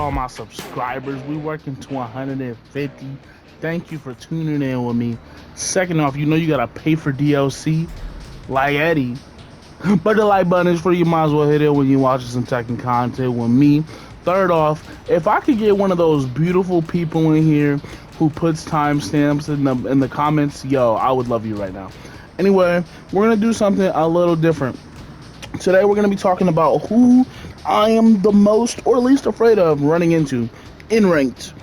all my subscribers. We working to 150. Thank you for tuning in with me. Second off, you know you gotta pay for DLC, like Eddie. But the like button is free. You might as well hit it when you're watching some Tekken content with me. Third off, if I could get one of those beautiful people in here who puts timestamps in the comments, yo, I would love you right now. Anyway, we're gonna do something a little different. Today we're going to be talking about who I am the most or least afraid of running into in ranked.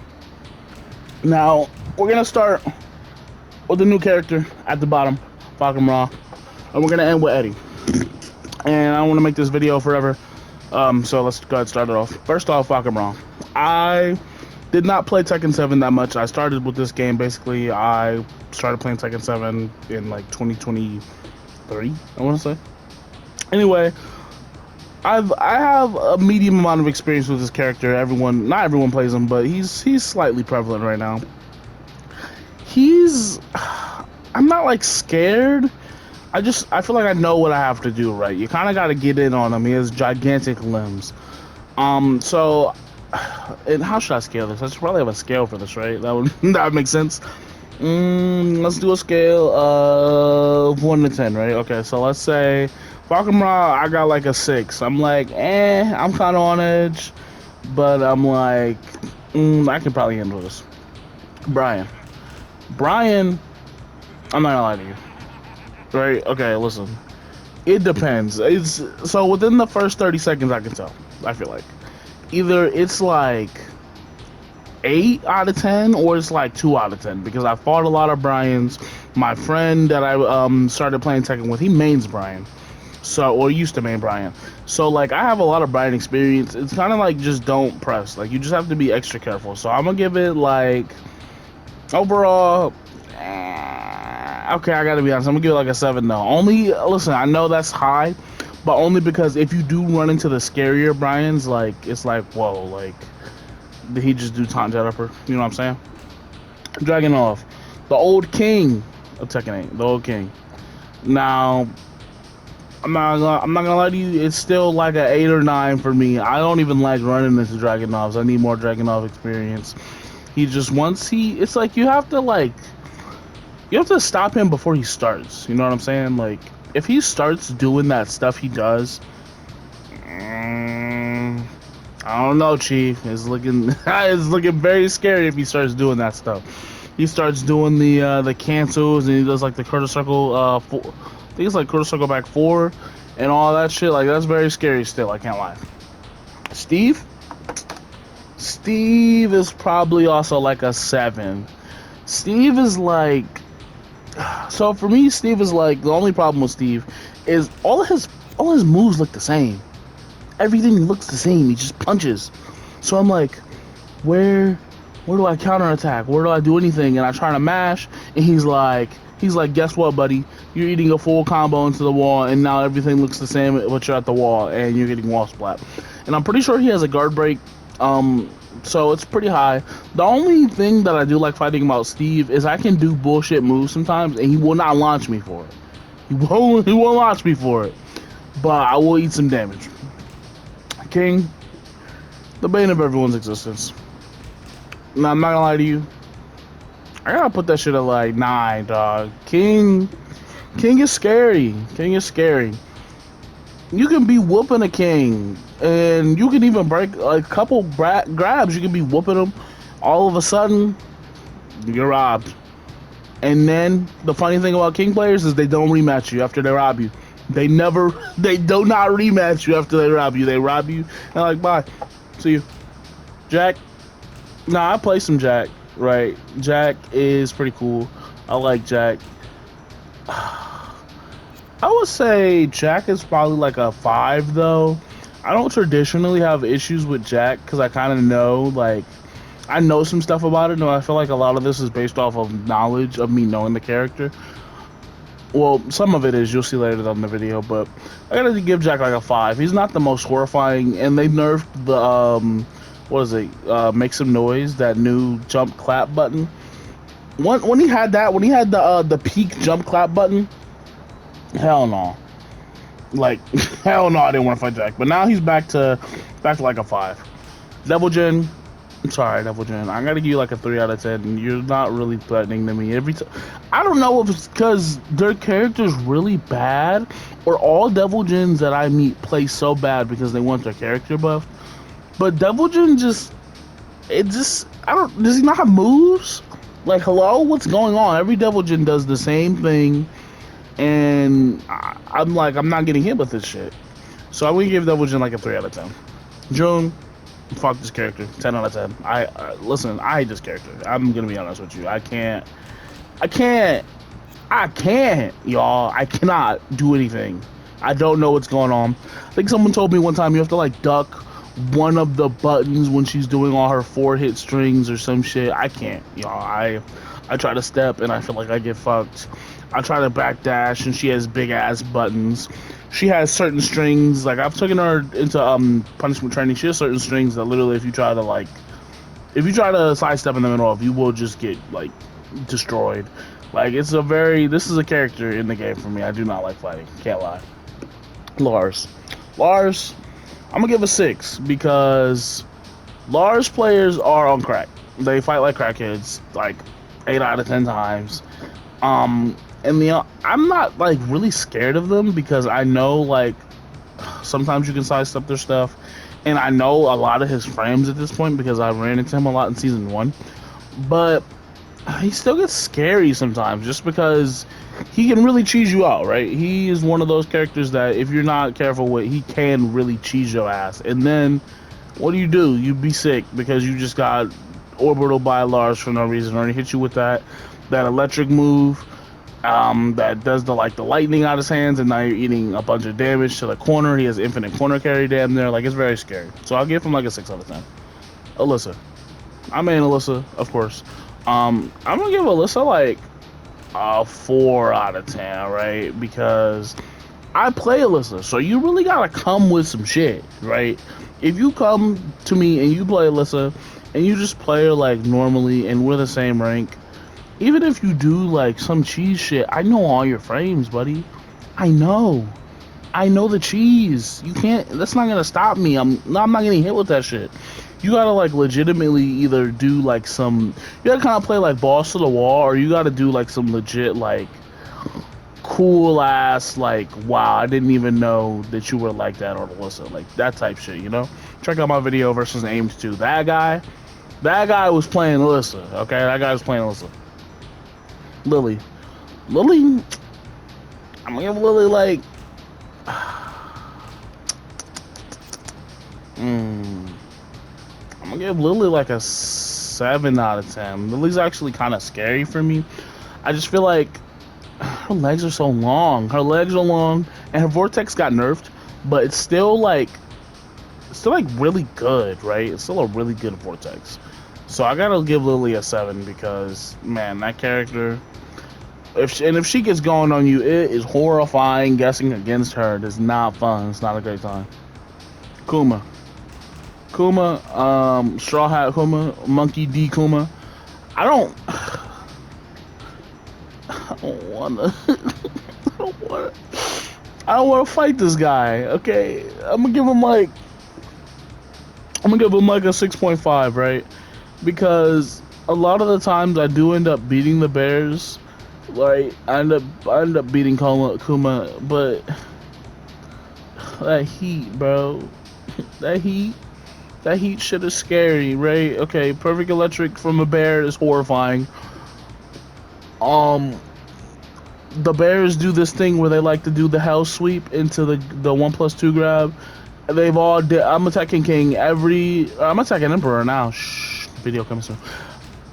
Now, we're going to start with the new character at the bottom, Falcon Raw, and we're going to end with Eddie. And I want to make this video forever, so let's go ahead and start it off. First off, Falcon Raw. I did not play Tekken 7 that much. I started with this game, basically, I started playing Tekken 7 in like 2023, I want to say. Anyway, I have a medium amount of experience with this character. Not everyone plays him, but he's slightly prevalent right now. I'm not like scared. I feel like I know what I have to do, right? You kind of got to get in on him. He has gigantic limbs. So, and how should I scale this? I should probably have a scale for this, right? That would make sense. Let's do a scale of 1 to 10, right? Okay, so let's say Falcon Raw, I got like a 6. I'm like, I'm kind of on edge, but I'm like, I can probably handle this. Brian, I'm not gonna lie to you, right? Okay, listen, it depends. So within the first 30 seconds, I can tell. I feel like either it's like 8 out of 10 or it's like 2 out of 10 because I fought a lot of Brians. My friend that I started playing Tekken with, he mains Brian. So, or used to main Brian. So, like, I have a lot of Brian experience. It's kind of like just don't press. Like, you just have to be extra careful. So, I'm going to give it, like, overall, okay, I got to be honest. I'm going to give it, like, a 7, though. Listen, I know that's high, but only because if you do run into the scarier Brians, like, it's like, whoa, like, did he just do taunt jet upper? You know what I'm saying? Dragunov, the old king of Tekken 8, the old king. Now, I'm not gonna lie to you, it's still like an 8 or 9 for me. I don't even like running into Dragunovs. I need more Dragunov experience. It's like you have to stop him before he starts. You know what I'm saying? Like, if he starts doing that stuff he does, I don't know, Chief. It's looking very scary if he starts doing that stuff. He starts doing the cancels and he does like the quarter circle I think it's like quarter circle back 4 and all that shit. Like, that's very scary still, I can't lie. Steve is probably also like a 7. Steve is like, so for me, Steve is like, the only problem with Steve is all his moves look the same. Everything looks the same. He just punches. So I'm like, where do I counterattack? Where do I do anything? And I try to mash, and he's like, guess what, buddy? You're eating a full combo into the wall, and now everything looks the same, but you're at the wall, and you're getting wall splat. And I'm pretty sure he has a guard break, so it's pretty high. The only thing that I do like fighting about Steve is I can do bullshit moves sometimes, and he will not launch me for it. He won't launch me for it, but I will eat some damage. King, the bane of everyone's existence. Now, I'm not gonna lie to you, I gotta put that shit at like 9, dog. King is scary. King is scary. You can be whooping a king, and you can even break a couple grabs. You can be whooping him. All of a sudden, you're robbed. And then the funny thing about king players is they don't rematch you after they rob you. They do not rematch you after they rob you. They rob you and like, bye, see you. Jack. Nah, I play some Jack. Right, Jack is pretty cool. I like Jack. I would say Jack is probably like a 5 though. I don't traditionally have issues with Jack because I kind of know, like, I know some stuff about it. And I feel like a lot of this is based off of knowledge of me knowing the character. Well, some of it is, you'll see later on the video, but I gotta give Jack like a 5. He's not the most horrifying, and they nerfed the what is it? Make some noise. That new jump clap button. When he had the peak jump clap button, hell no. Like, hell no, I didn't want to fight Jack. But now he's back to like a 5. Devil Jin. I'm sorry, Devil Jin. I gotta give you like a 3 out of 10. You're not really threatening to me every time. I don't know if it's because their character's really bad, or all Devil Jins that I meet play so bad because they want their character buffed. But Devil Jin I don't. Does he not have moves? Like, hello, what's going on? Every Devil Jin does the same thing, and I'm like, I'm not getting hit with this shit. So I'm gonna give Devil Jin like a 3 out of 10. June, fuck this character. 10 out of 10. Listen, I hate this character. I'm gonna be honest with you. I can't, y'all. I cannot do anything. I don't know what's going on. I think someone told me one time you have to like duck one of the buttons when she's doing all her 4-hit strings or some shit. I can't, y'all. I try to step and I feel like I get fucked. I try to backdash and she has big ass buttons. She has certain strings, like I've taken her into punishment training. She has certain strings that literally if you try to sidestep in the middle of, you will just get like destroyed. Like this is a character in the game for me. I do not like fighting, can't lie. Lars, I'm gonna give a 6 because Lars players are on crack. They fight like crackheads, like 8 out of 10 times. And I'm not like really scared of them because I know like sometimes you can sidestep their stuff, and I know a lot of his frames at this point because I ran into him a lot in season 1. But he still gets scary sometimes just because he can really cheese you out, right? He is one of those characters that if you're not careful with, he can really cheese your ass. And then what do? You be sick because you just got orbital by Lars for no reason, or he hit you with that electric move that does the lightning out of his hands, and now you're eating a bunch of damage to the corner. He has infinite corner carry damn there. Like, it's very scary. So I'll give him like a 6 out of 10. Alyssa. I mean Alyssa, of course. I'm gonna give Alyssa like a 4 out of 10, right? Because I play Alyssa, so you really gotta come with some shit, right? If you come to me and you play Alyssa and you just play her like normally and we're the same rank, even if you do like some cheese shit, I know all your frames, buddy. I know the cheese. You can't. That's not gonna stop me. I'm not getting hit with that shit. You gotta like legitimately either do like some. You gotta kind of play like balls to the wall, or you gotta do like some legit like cool ass like, wow, I didn't even know that you were like that on Alyssa, like that type shit. You know. Check out my video versus Aimed 2. That guy was playing Alyssa. Okay, that guy was playing Alyssa. Lily, I'm gonna give Lily like I'm gonna give Lily like a 7 out of 10. Lily's actually kind of scary for me. I just feel like her legs are so long. Her legs are long, and her vortex got nerfed, but it's still like really good, right? It's still a really good vortex. So I gotta give Lily a 7 because, man, that character. If she gets going on you, it is horrifying. Guessing against her is not fun. It's not a great time. Kuma, Straw Hat Kuma, Monkey D Kuma. I don't wanna. I don't wanna fight this guy. Okay, I'm gonna give him like a 6.5, right? Because a lot of the times I do end up beating the bears. Like I end up beating Kuma, but that heat, bro, that heat shit is scary, right? Okay, perfect electric from a bear is horrifying. The bears do this thing where they like to do the hell sweep into the 1+2 grab. They've all I'm attacking King I'm attacking Emperor now. Shh, video coming soon.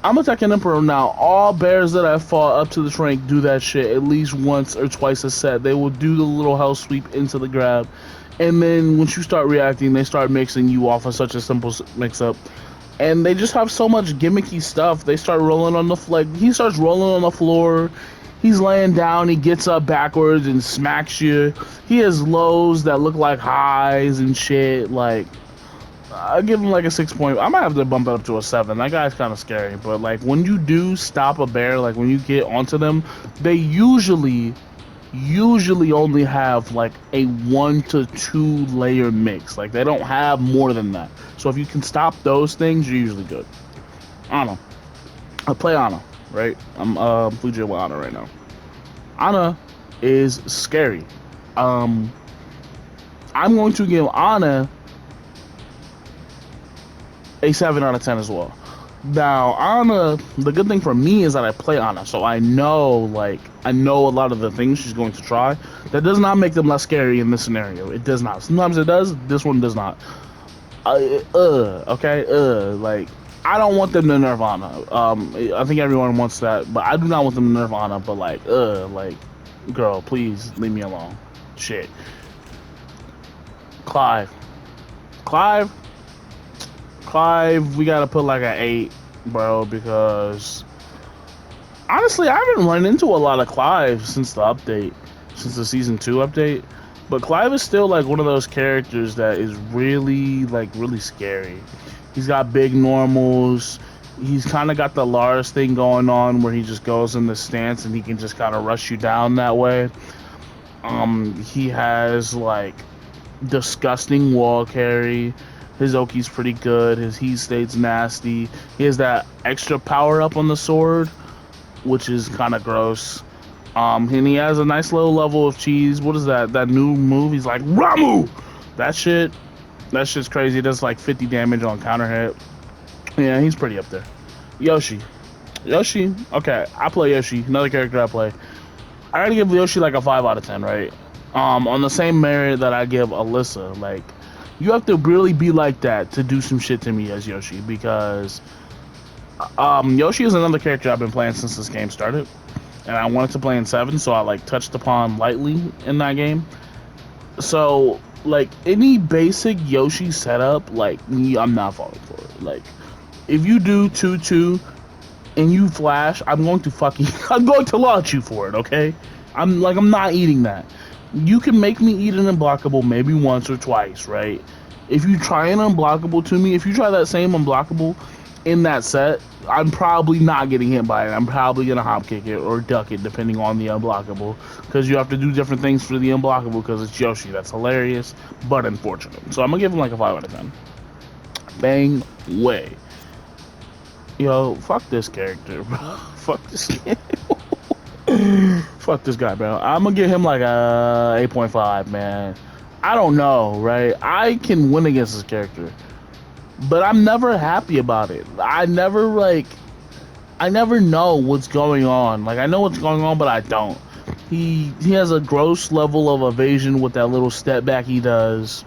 I'm attacking Emperor now. All bears that I fought up to this rank do that shit at least once or twice a set. They will do the little hell sweep into the grab. And then once you start reacting, they start mixing you off of such a simple mix-up. And they just have so much gimmicky stuff. They start rolling on the he starts rolling on the floor. He's laying down. He gets up backwards and smacks you. He has lows that look like highs and shit. Like, I give him like a 6 point. I might have to bump it up to a 7. That guy's kind of scary. But like when you do stop a bear, like when you get onto them, they usually only have like a 1 to 2 layer mix. Like they don't have more than that. So if you can stop those things, you're usually good. Ana. I play Ana, right? I'm Blue Jay with Ana right now. Ana is scary. Um, I'm going to give Ana a 7 out of 10 as well. Now, Ana, the good thing for me is that I play Ana, so I know a lot of the things she's going to try. That does not make them less scary in this scenario. It does not. Sometimes it does. This one does not. Okay, like I don't want them to nerf Ana. I think everyone wants that, but I do not want them to nerf Ana. But like, girl, please leave me alone. Shit. Clive, Clive, Clive. We gotta put like an 8, bro, because honestly, I haven't run into a lot of Clive since the update, since the season 2 update. But Clive is still like one of those characters that is really scary. He's got big normals. He's kind of got the Lars thing going on where he just goes in the stance and he can just kind of rush you down that way. He has like disgusting wall carry. His Oki's pretty good. His heat state's nasty. He has that extra power up on the sword, which is kind of gross. And he has a nice little level of cheese. What is that? That new move? He's like, Ramu! That shit's crazy. It does like 50 damage on counter hit. Yeah, he's pretty up there. Yoshi. Okay, I play Yoshi. Another character I play. I gotta give Yoshi like a 5 out of 10, right? On the same merit that I give Alyssa. Like, you have to really be like that to do some shit to me as Yoshi, because Yoshi is another character I've been playing since this game started. And I wanted to play in 7, so I like touched upon lightly in that game. So like any basic Yoshi setup, like me, I'm not falling for it. Like if you do 2-2 and you flash, I'm going to launch you for it, okay? I'm not eating that. You can make me eat an unblockable maybe once or twice, right? If you try an unblockable to me, if you try that same unblockable in that set, I'm probably not getting hit by it. I'm probably gonna hop kick it or duck it depending on the unblockable, because you have to do different things for the unblockable because it's Yoshi. That's hilarious but unfortunate. So I'm gonna give him like a 5 out of 10. Bang way. Yo, fuck this character, bro. Fuck this guy. Fuck this guy, bro. I'm gonna give him like a 8.5, man. I don't know, right? I can win against this character, but I'm never happy about it. I never know what's going on. Like, I know what's going on, but I don't. He has a gross level of evasion with that little step back he does.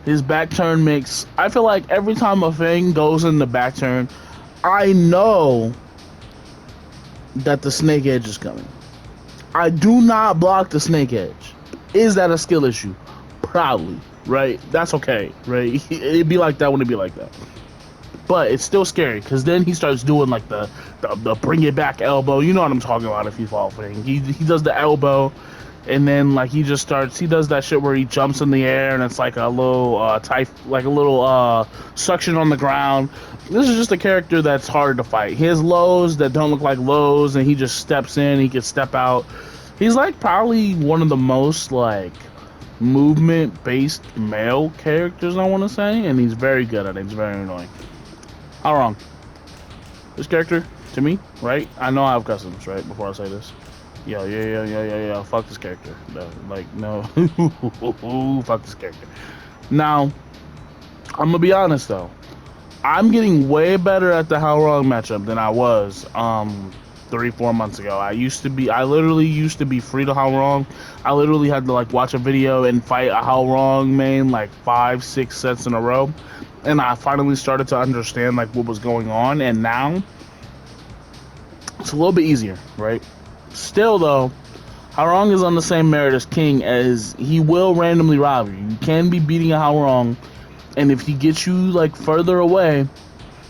His back turn makes... I feel like every time a thing goes in the back turn, I know that the snake edge is coming. I do not block the snake edge. Is that a skill issue? Probably, right? That's okay, right? It'd be like that when it'd be like that. But it's still scary, because then he starts doing like the bring it back elbow. You know what I'm talking about if you fall for it. He does the elbow, and then like he does that shit where he jumps in the air and it's like a little suction on the ground. This is just a character that's hard to fight. He has lows that don't look like lows, and he just steps in, he can step out. He's like probably one of the most like movement based male characters, I want to say, and he's very good at it. He's very annoying. How wrong? This character, to me, right? I know I have customs, right? Before I say this. Yeah. Fuck this character. No, like, no. Fuck this character. Now, I'm gonna be honest though. I'm getting way better at the How Wrong matchup than I was 3-4 months ago. I literally used to be free to How Wrong. I literally had to like watch a video and fight a How Wrong main like 5-6 sets in a row. And I finally started to understand like what was going on, and now it's a little bit easier, right? Still though, How Wrong is on the same merit as King, as he will randomly rob you. You can be beating a How Wrong, and if he gets you like further away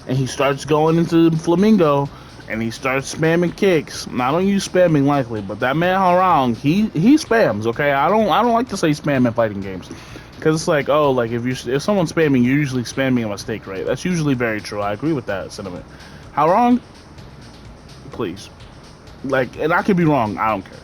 and he starts going into Flamingo and he starts spamming kicks. Now, I don't use spamming likely, but that man How Wrong, he spams, okay? I don't like to say spam in fighting games, because it's like, oh, like if someone's spamming, you're usually spamming a mistake, right? That's usually very true. I agree with that sentiment. How Wrong? Please. Like, and I could be wrong. I don't care.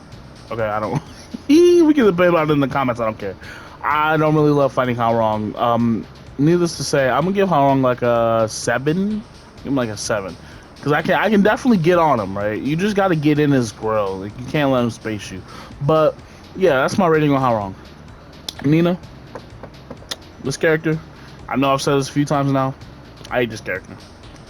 Okay, I don't. We can debate about it in the comments. I don't care. I don't really love fighting How Wrong. Needless to say, I'm gonna give Harong like a 7. Give him like a 7, because I can definitely get on him, right? You just got to get in his grill. Like, you can't let him space you. But yeah, that's my rating on Harong. Nina, this character, I know I've said this a few times now. I hate this character.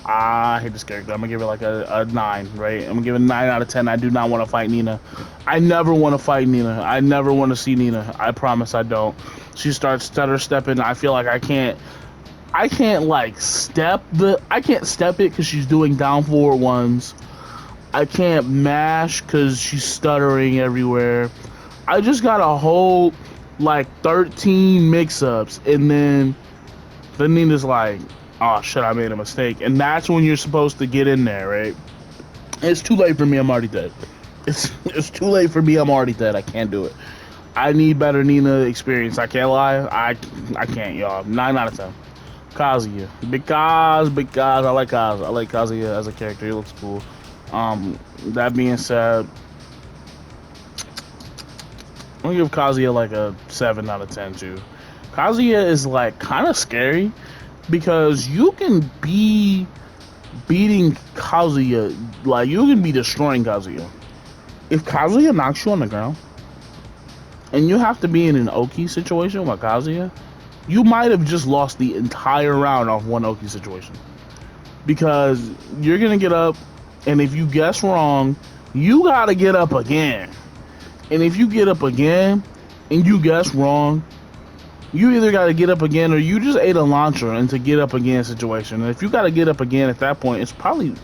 I hate this character. I'm gonna give it like a 9, right? I'm gonna give it a 9 out of 10. I do not want to fight Nina. I never want to fight Nina. I never want to see Nina. I promise I don't. She starts stutter stepping. I feel like I can't like I can't step it because she's doing down forward ones. I can't mash because she's stuttering everywhere. I just got a whole like 13 mix-ups, and then Nina's like, oh shit, I made a mistake. And that's when you're supposed to get in there, right? It's too late for me, I'm already dead. It's too late for me, I'm already dead. I can't do it. I need better Nina experience. I can't lie. I can't, y'all. 9 out of 10. Kazuya. Because I like Kazuya. I like Kazuya as a character. He looks cool. That being said, I'm gonna give Kazuya like a 7 out of 10 too. Kazuya is like kind of scary because you can be beating Kazuya, like you can be destroying Kazuya. If Kazuya knocks you on the ground and you have to be in an Oki situation with Kazuya, you might have just lost the entire round off one Oki situation. Because you're gonna get up, and if you guess wrong, you gotta get up again. And if you get up again and you guess wrong, you either got to get up again or you just ate a launcher into get up again situation. And if you got to get up again at that point, it's probably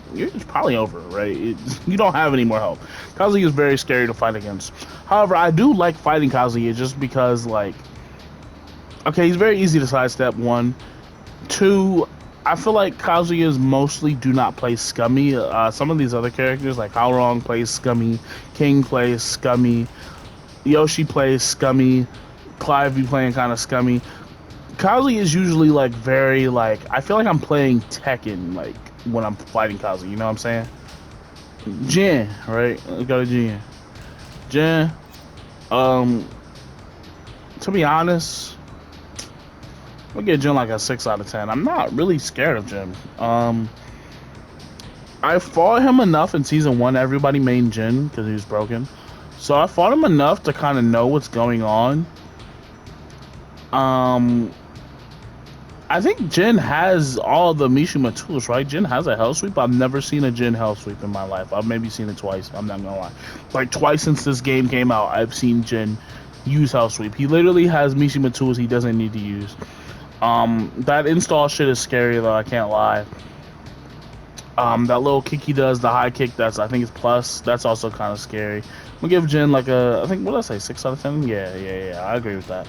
over, right? You don't have any more help. Kazuya is very scary to fight against. However, I do like fighting Kazuya just because, like, okay, he's very easy to sidestep, 1. 2, I feel like Kazuya's mostly do not play scummy. Some of these other characters, like Haorong plays scummy, King plays scummy, Yoshi plays scummy, Clive be playing kind of scummy. Kazuya is usually like very like, I feel like I'm playing Tekken like when I'm fighting Kazuya, you know what I'm saying? Jin, right? Let's go to Jin. Jin, to be honest, I'll give Jin like a 6 out of 10. I'm not really scared of Jin. I fought him enough in season 1. Everybody made Jin because he was broken. So I fought him enough to kind of know what's going on. I think Jin has all the Mishima tools, right? Jin has a hell sweep. I've never seen a Jin hell sweep in my life. I've maybe seen it twice. I'm not gonna lie. Like twice since this game came out, I've seen Jin use hell sweep. He literally has Mishima tools he doesn't need to use. That install shit is scary though, I can't lie. That little kick he does, the high kick, I think it's plus, that's also kind of scary. I'm gonna give Jin like a, I think, what did I say, 6 out of 10? Yeah, I agree with that.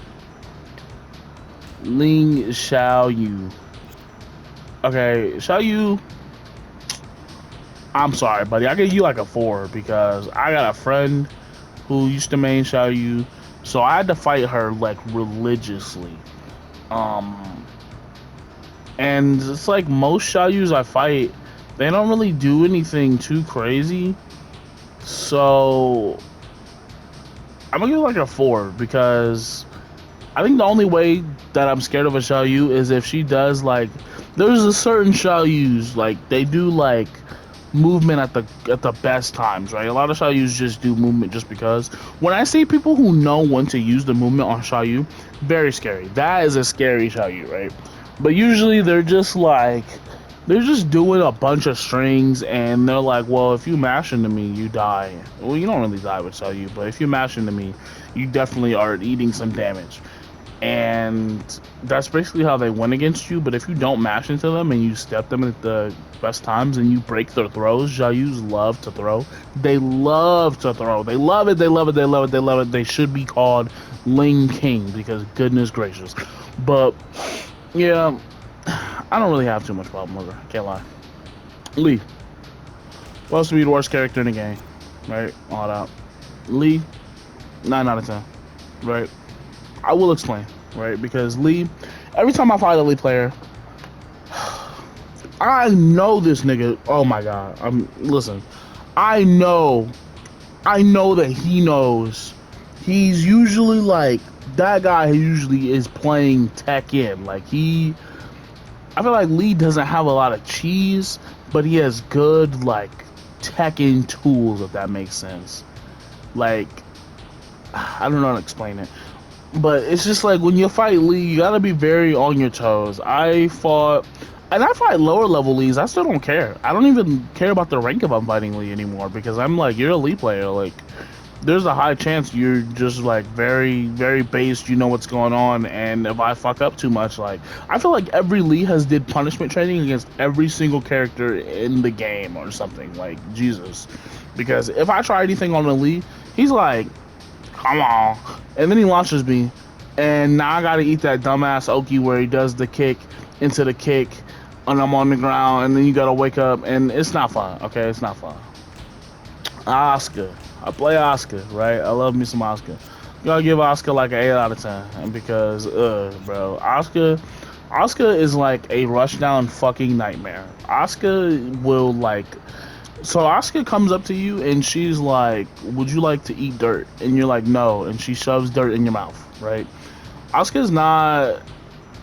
Ling Xiaoyu. Okay, Xiaoyu, I'm sorry, buddy. I give you like a 4 because I got a friend who used to main Xiaoyu, so I had to fight her like religiously. And it's like most Xiaoyus I fight, they don't really do anything too crazy. So I'm gonna give it like a 4 because I think the only way that I'm scared of a Xiaoyu is if she does like, there's a certain Xiaoyus like they do like movement at the best times, right? A lot of Xiaoyus just do movement just because. When I see people who know when to use the movement on Xiaoyu, very scary. That is a scary Xiaoyu, right? But usually they're just like, they're just doing a bunch of strings and they're like, well, if you mash into me, you die. Well, you don't really die with Xiaoyu, but if you mash into me, you definitely are eating some damage. And that's basically how they win against you. But if you don't mash into them and you step them at the best times and you break their throws, Xiaoyus love to throw. They love to throw. They love it. They love it. They love it. They love it. They should be called Ling King because goodness gracious. But yeah, I don't really have too much problem with her. Can't lie. Lee. Supposed to be the worst character in the game, right? All that. Lee, 9 out of 10, right? I will explain, right? Because Lee, every time I fight a Lee player, I know this nigga. Oh my god. Listen. I know that he knows. He's usually like that guy usually is playing Tekken. Like I feel like Lee doesn't have a lot of cheese, but he has good like Tekken tools, if that makes sense. Like I don't know how to explain it, but it's just like when you fight Lee, you gotta be very on your toes. I fight lower level Lees. I still don't care. I don't even care about the rank if I'm fighting Lee anymore because I'm like, you're a Lee player. Like, there's a high chance you're just like very, very based. You know what's going on, and if I fuck up too much, like I feel like every Lee has did punishment training against every single character in the game or something. Like Jesus, because if I try anything on a Lee, he's like, come on, and then he launches me, and now I gotta eat that dumbass Oki where he does the kick into the kick, and I'm on the ground, and then you gotta wake up, and it's not fun. Okay, it's not fun. Oscar. I play Oscar, right? I love me some Oscar. Gotta give Oscar like an 8 out of 10. And because, bro, Oscar is like a rushdown fucking nightmare. Oscar will like, so Oscar comes up to you and she's like, would you like to eat dirt? And you're like, no. And she shoves dirt in your mouth, right? Oscar's not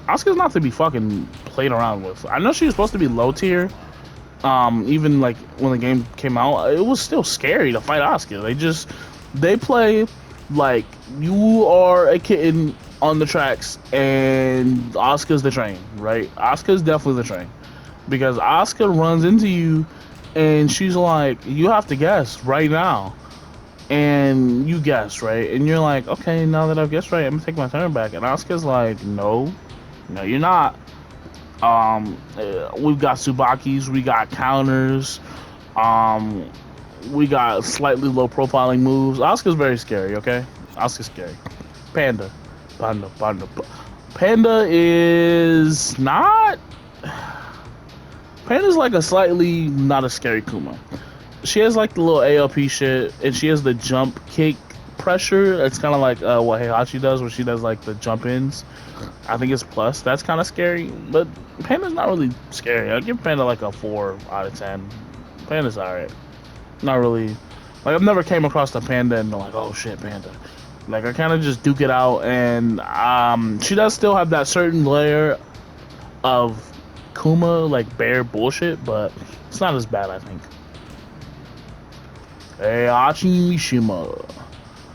to be fucking played around with. I know she was supposed to be low tier. Even like when the game came out, it was still scary to fight Oscar. They play like you are a kitten on the tracks and Oscar's the train, right? Oscar's definitely the train because Oscar runs into you and she's like, you have to guess right now. And you guess, right? And you're like, okay, now that I've guessed right, I'm gonna take my turn back. And Oscar's like, no, you're not. We've got Tsubakis, we got counters, we got slightly low profiling moves. Oscar's very scary, okay? Oscar's scary. Panda is not. Panda's like a slightly not a scary Kuma. She has like the little ALP shit, and she has the jump kick pressure. It's kind of like what Heihachi does, where she does like the jump ins. I think it's plus. That's kind of scary, but Panda's not really scary. I'd give Panda like a 4 out of 10. Panda's alright. Not really. Like, I've never came across a Panda and been like, oh shit, Panda. Like, I kind of just duke it out, and she does still have that certain layer of Kuma, like, bear bullshit, but it's not as bad, I think. Heihachi Mishima.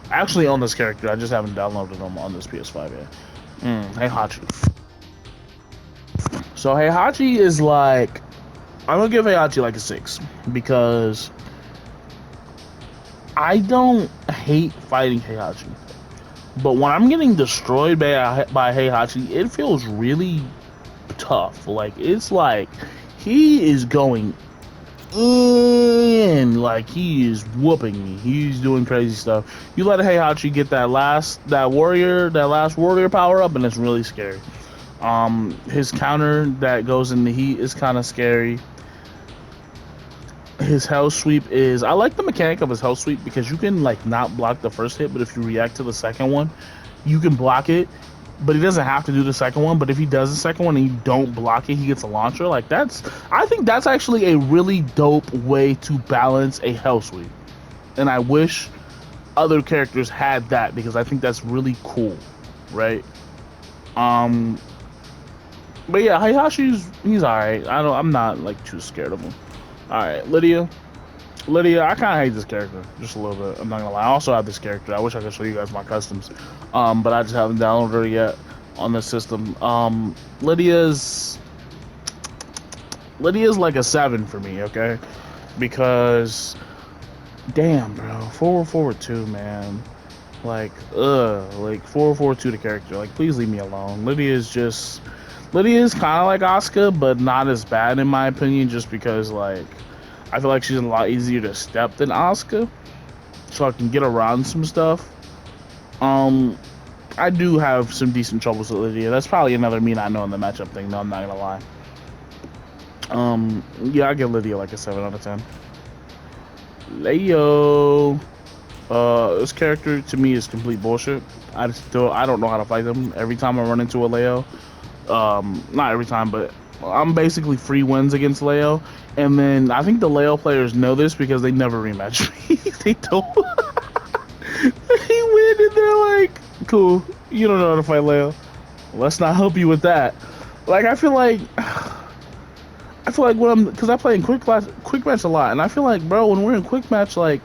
I actually own this character. I just haven't downloaded him on this PS5 yet. Heihachi. So Heihachi is like, I'm gonna give Heihachi like a 6 because I don't hate fighting Heihachi, but when I'm getting destroyed by Heihachi, it feels really tough. Like, it's like he is going in, like he is whooping me. He's doing crazy stuff. You let Heihachi get that last warrior power up, and it's really scary. His counter that goes in the heat is kind of scary. His hell sweep is, I like the mechanic of his hell sweep because you can like not block the first hit, but if you react to the second one, you can block it. But he doesn't have to do the second one. But if he does the second one and you don't block it, he gets a launcher. Like, I think that's actually a really dope way to balance a hell sweep. And I wish other characters had that because I think that's really cool, right? But yeah, he's alright. I'm not like too scared of him. Alright, Lydia, I kind of hate this character just a little bit. I'm not gonna lie. I also have this character. I wish I could show you guys my customs, but I just haven't downloaded her yet on the system. Lydia's like a 7 for me, okay? Because, damn, bro, 442, man. Like 442 the character. Like, please leave me alone. Lydia is kind of like Asuka, but not as bad in my opinion, just because like I feel like she's a lot easier to step than Asuka, so I can get around some stuff. I do have some decent troubles with Lydia. That's probably another me not knowing the matchup thing, though, I'm not gonna lie. Yeah, I give Lydia like a 7 out of 10. Leo. This character to me is complete bullshit. I don't know how to fight them. Every time I run into a Leo, not every time, but I'm basically free wins against Leo. And then I think the Leo players know this because they never rematch me. They don't. They win and they're like, cool. You don't know how to fight Leo. Let's not help you with that. Like I feel like when I'm, because I play in quick match a lot, and I feel like, bro, when we're in quick match, like,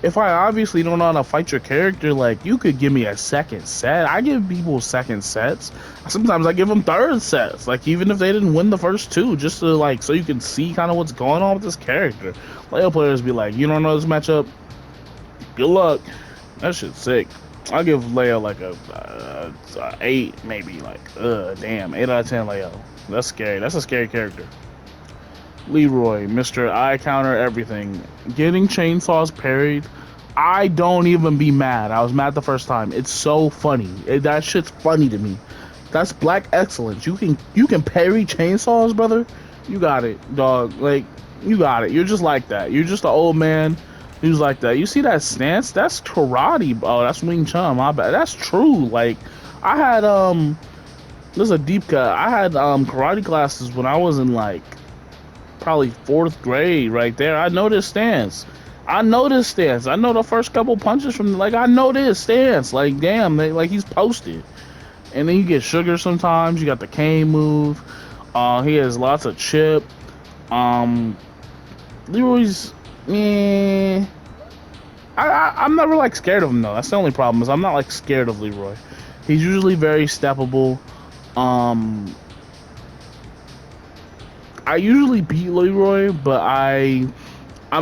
if I obviously don't know how to fight your character, like, you could give me a second set. I give people second sets. Sometimes I give them third sets, like, even if they didn't win the first two, just to, like, so you can see kind of what's going on with this character. Leo players be like, you don't know this matchup? Good luck. That shit's sick. I'll give Leo like a 8, maybe, like, damn, 8 out of 10 Leo. That's scary. That's a scary character. Leroy, Mr. I counter everything. Getting chainsaws parried, I don't even be mad. I was mad the first time. It's so funny. That shit's funny to me. That's black excellence. You can parry chainsaws, brother. You got it, dog. Like, you got it. You're just like that. You're just an old man who's like that. You see that stance? That's karate. Oh, that's Wing Chun. My bad. That's true. Like, I had this is a deep cut. I had karate classes when I was in like probably 4th grade right there. I know this stance. I know this stance. I know the first couple punches from, like, I know this stance. Like, damn, like, he's posted. And then you get sugar sometimes. You got the cane move. He has lots of chip. Leroy's, I'm never, like, scared of him, though. That's the only problem, is I'm not, like, scared of Leroy. He's usually very steppable. I usually beat Leroy, but I'm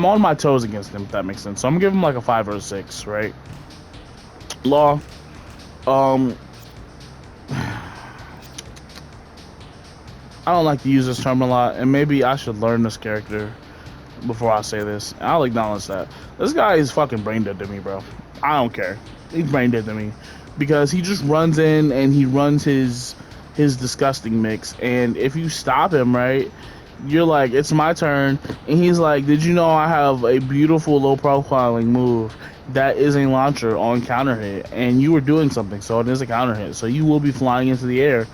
on my toes against him, if that makes sense. So I'm gonna give him like a 5 or a 6, right? Law. I don't like to use this term a lot, and maybe I should learn this character before I say this. I'll acknowledge that. This guy is fucking brain dead to me, bro. I don't care. He's brain dead to me. Because he just runs in and he runs his disgusting mix, and if you stop him, right, you're like, it's my turn, and he's like, did you know I have a beautiful low profiling move that is a launcher on counter hit, and you were doing something, so it is a counter hit, so you will be flying into the air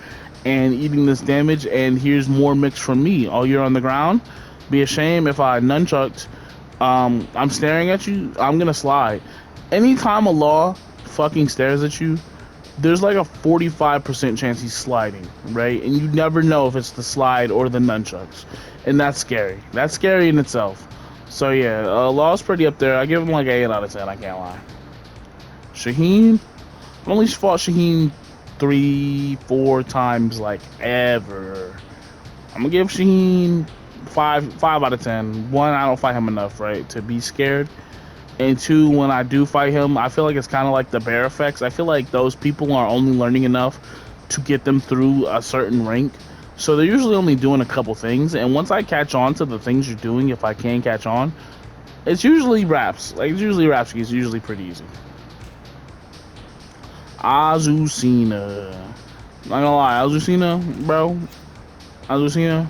and eating this damage, and here's more mix from me. Oh, you're on the ground? Be a shame if I nunchucked. I'm staring at you, I'm gonna slide. Anytime a law fucking stares at you, there's like a 45% chance he's sliding, right? And you never know if it's the slide or the nunchucks. And that's scary. That's scary in itself. So yeah, Law's pretty up there. I give him like an 8 out of 10, I can't lie. Shaheen, I've only fought Shaheen 3-4 times, like, ever. I'm gonna give Shaheen 5 out of 10. 1, I don't fight him enough, right, to be scared. And 2, when I do fight him, I feel like it's kind of like the bear effects. I feel like those people are only learning enough to get them through a certain rank. So they're usually only doing a couple things. And once I catch on to the things you're doing, if I can catch on, it's usually raps. Like, it's usually raps. It's usually pretty easy. Azucena. Not gonna lie, Azucena, bro. Azucena.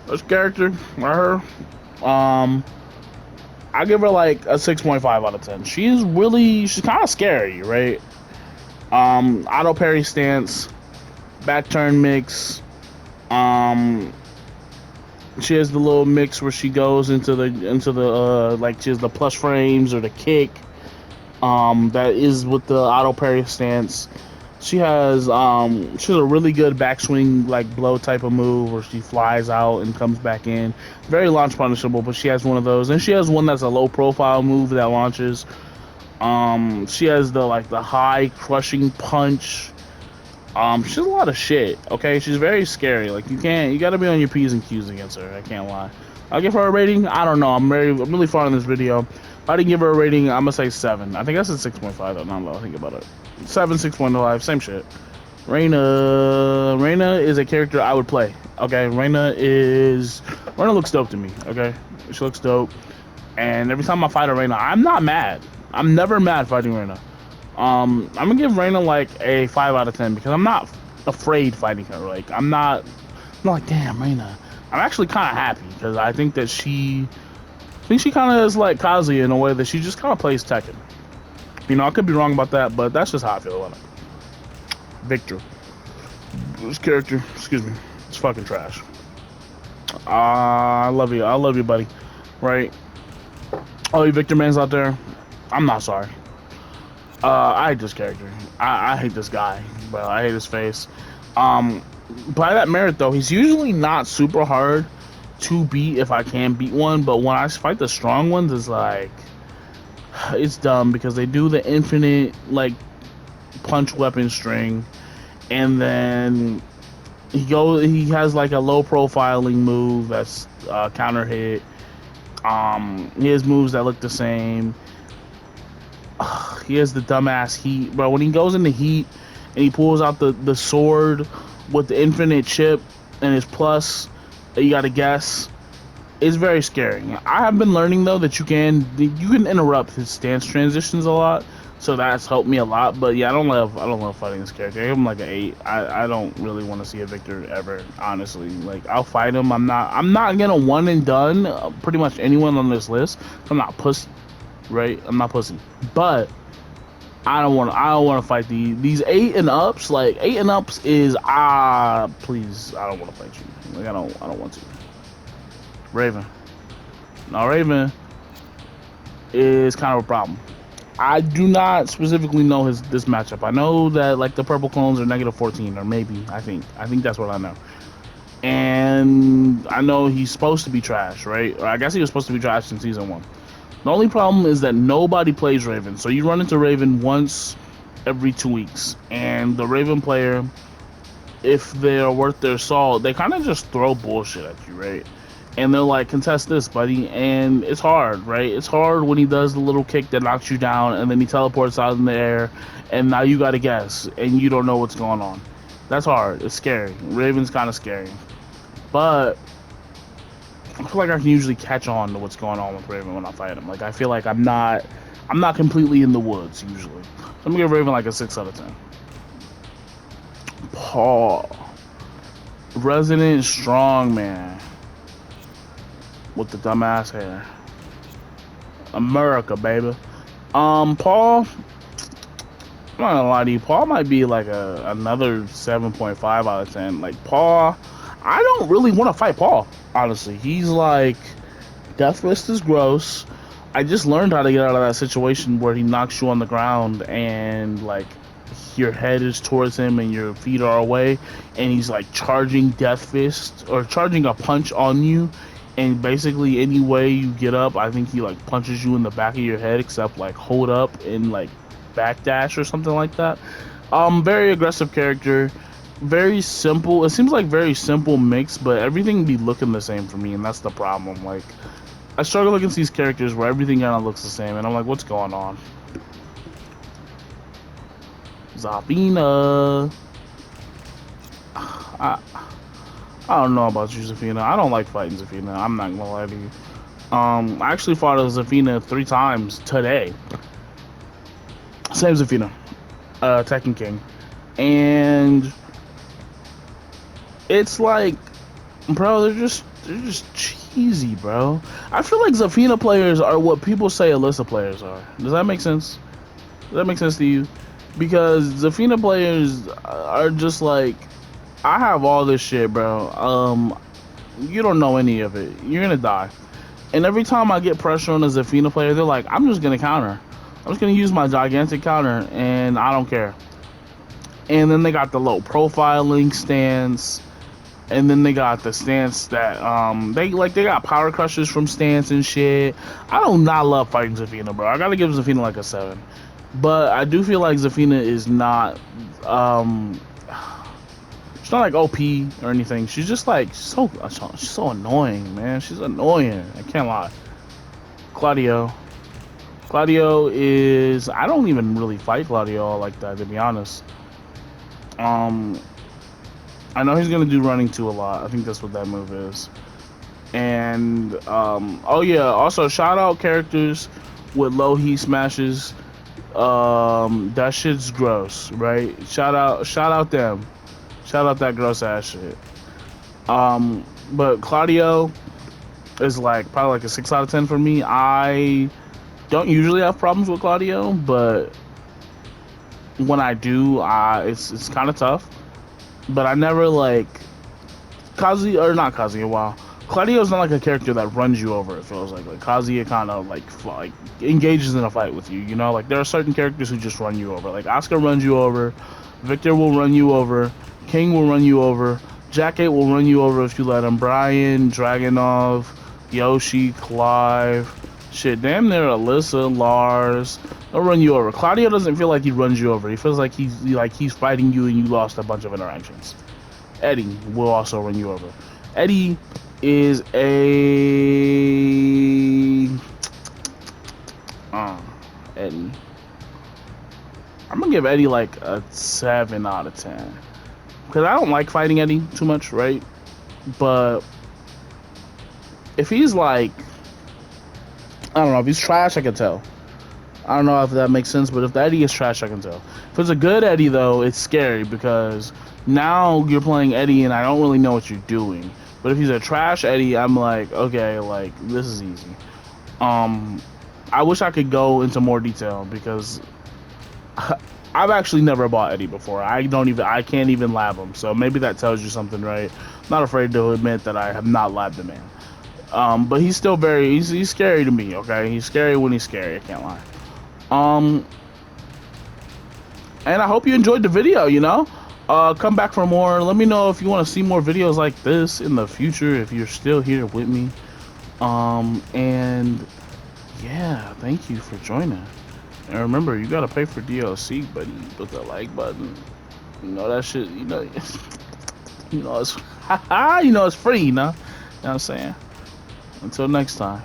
This character, right here. I give her like a 6.5 out of 10. She's kind of scary, right? Auto parry stance, back turn mix. She has the little mix where she goes into the like, she has the plus frames or the kick. That is with the auto parry stance. She has a really good backswing, like, blow type of move where she flies out and comes back in. Very launch punishable, but she has one of those. And she has one that's a low profile move that launches. She has the high crushing punch. She's a lot of shit, okay? She's very scary. Like, you gotta be on your P's and Q's against her, I can't lie. I'll give her a rating, I don't know, I'm really far in this video. If I didn't give her a rating, I'm gonna say 7. I think that's a 6.5 though, now that I think about it. 7, 6.5, same shit. Reina is a character I would play, okay? Reina looks dope to me, okay? She looks dope. And every time I fight a Reina, I'm not mad. I'm never mad fighting Reina. I'm gonna give Reina like a 5 out of 10 because I'm not afraid fighting her. Like, I'm not like, damn, Reina. I'm actually kind of happy because I think that she kind of is like Kazuya in a way that she just kind of plays Tekken. You know, I could be wrong about that, but that's just how I feel about it. Victor. This character, excuse me, it's fucking trash. I love you, buddy. Right? Oh, you Victor mans out there, I'm not sorry. I hate this character. I hate this guy, bro. I hate his face. Um, by that merit though, he's usually not super hard to beat if I can beat one. But when I fight the strong ones, it's like it's dumb because they do the infinite like punch weapon string, and then he has like a low profiling move that's counter hit. He has moves that look the same. He has the dumbass heat, bro. When he goes into heat and he pulls out the sword with the infinite chip and his plus, you gotta guess. It's very scary. I have been learning though that you can interrupt his stance transitions a lot, so that's helped me a lot. But yeah, I don't love fighting this character. I give him like an 8. I don't really want to see a victor ever, honestly. Like I'll fight him. I'm not gonna one and done pretty much anyone on this list. I'm not pussy, right? I'm not pussy, but I don't want to fight these 8 and ups. Like 8 and ups is please, I don't want to fight you. Like I don't want to. Raven. Now Raven is kind of a problem. I do not specifically know this matchup. I know that like the purple clones are -14, or maybe I think that's what I know. And I know he's supposed to be trash, right? Or I guess he was supposed to be trash in season 1. The only problem is that nobody plays Raven. So you run into Raven once every 2 weeks. And the Raven player, if they're worth their salt, they kind of just throw bullshit at you, right? And they're like, contest this, buddy. And it's hard, right? It's hard when he does the little kick that knocks you down and then he teleports out in the air. And now you got to guess. And you don't know what's going on. That's hard. It's scary. Raven's kind of scary. But I feel like I can usually catch on to what's going on with Raven when I fight him. Like I feel like I'm not completely in the woods usually. So I'm gonna give Raven like a 6 out of 10. Paul, Resident Strongman with the dumbass hair. America, baby. Paul, I'm not gonna lie to you. Paul might be like another 7.5 out of 10. Like Paul, I don't really want to fight Paul. Honestly, he's like, Death Fist is gross. I just learned how to get out of that situation where he knocks you on the ground and like your head is towards him and your feet are away, and he's like charging Death Fist or charging a punch on you, and basically any way you get up, I think he like punches you in the back of your head, except like hold up and like backdash or something like that. Very aggressive character. Very simple. It seems like very simple mix, but everything be looking the same for me, and that's the problem. Like, I struggle against these characters where everything kind of looks the same, and I'm like, what's going on? Zafina. I don't know about you, Zafina. I don't like fighting Zafina. I'm not gonna lie to you. I actually fought a Zafina 3 times today. Same Zafina, Tekken King, and it's like, bro, they're just cheesy, bro. I feel like Zafina players are what people say Alyssa players are. Does that make sense? Does that make sense to you? Because Zafina players are just like, I have all this shit, bro. You don't know any of it. You're gonna die. And every time I get pressure on a Zafina player, they're like, I'm just gonna counter. I'm just gonna use my gigantic counter, and I don't care. And then they got the low profiling stance. And then they got the stance that they got power crushers from stance and shit. I do not love fighting Zafina, bro. I gotta give Zafina like a 7. But I do feel like Zafina is not she's not like OP or anything. She's just like she's so annoying, man. She's annoying. I can't lie. Claudio is, I don't even really fight Claudio like that, to be honest. I know he's gonna do running 2 a lot. I think that's what that move is. And oh yeah, also shout out characters with low heat smashes. That shit's gross, right? Shout out them. Shout out that gross ass shit. But Claudio is like probably like a 6 out of 10 for me. I don't usually have problems with Claudio, but when I do, it's kind of tough. But I never like Kazuya, or not Kazuya, wow. Claudio's not like a character that runs you over. It feels like Kazuya kind of like engages in a fight with you. You know, like there are certain characters who just run you over. Like Oscar runs you over, Victor will run you over, King will run you over, Jack 8 will run you over if you let him. Brian, Dragonov, Yoshi, Clive, shit, damn near Alyssa, Lars. They'll run you over. Claudio doesn't feel like he runs you over. He feels like he's fighting you and you lost a bunch of interactions. Eddie will also run you over. Eddie is a Eddie. I'm gonna give Eddie like a 7 out of 10 because I don't like fighting Eddie too much, right? But if he's like, I don't know, if he's trash, I can tell. I don't know if that makes sense, but if the Eddie is trash, I can tell. If it's a good Eddie though, it's scary because now you're playing Eddie and I don't really know what you're doing. But if he's a trash Eddie, I'm like, okay, like this is easy. I wish I could go into more detail because I've actually never bought Eddie before. I can't even lab him. So maybe that tells you something, right? Not afraid to admit that I have not labbed the man. But he's still he's scary to me. Okay, he's scary when he's scary. I can't lie. And I hope you enjoyed the video. You know. Come back for more. Let me know if you want to see more videos like this in the future, if you're still here with me. And yeah, thank you for joining. And remember, you gotta pay for DLC, buddy. Put the like button. You know that shit. You know, you know it's, you know it's free. You know what I'm saying? Until next time.